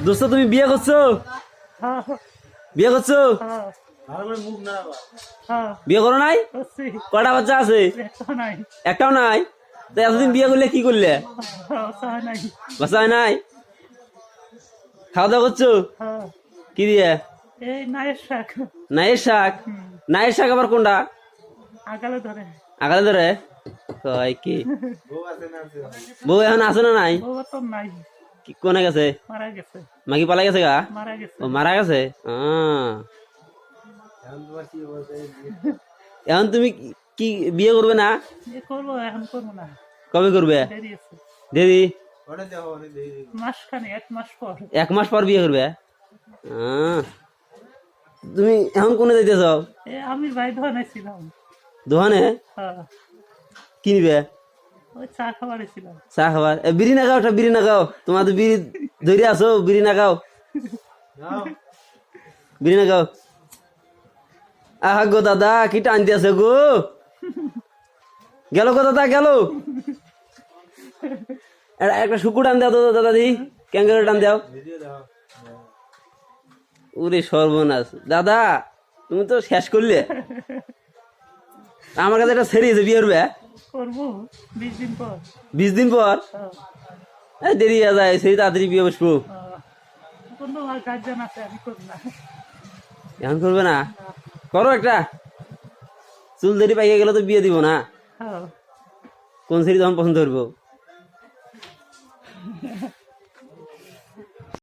দোস্ত তুমি বিয়ে করছো? বিয়ে করছো? বিয়ে করো নাই? কটা বাচ্চা আছে? একটাও নাই। তো এতদিন বিয়ে করলে কি করলে? বাচ্চা হয় নাই? খাওয়া দাওয়া করছো কি দিয়ে? নায়ের শাক। নায়ের শাক আবার কোনটা? আগালে ধরে কয় কি? বউ এখন আছে না নাই? কোনে গেছে? মাগি পালা গেছে গা? ও মারা গেছে। এখন তুমি কি বিয়ে করবে না? কবে করবে? দেরি এক মাস পর বিয়ে করবে। তুমি এখন কোনে যাইতেছ? আমি ভাই দোকানে ছিলাম। দোকানে কি নিবে? চা খাবার ছিলাম। চা খাবার বিড়ি না খাও? বিড়ি না খাও? তোমার তো বিড়ি ধরে আছো, বিড়ি না খাও? বিড়ি না খাও? আহা গো দাদা কি টানতে আছে গো? গেল গো দাদা গেল। একটা শুকুর টান দাও তো দাদা দি, ক্যাঙ্গারু টান দাও। ওরে সর্বনাশ দাদা, তুমি তো শেষ করলে। আমার কাছে একটা ছেড়ে বিয়ে করবে? করবো 20 দিন পর। 20 দিন পর? দেরি হয়ে যায়, সেই তাড়াতাড়ি বিয়ে বসবো। এখন করবে না? করো একটা। চুল দেরি পাইকে গেলে তো বিয়ে দিব না। কোন ছেড়ে তখন পছন্দ করবো?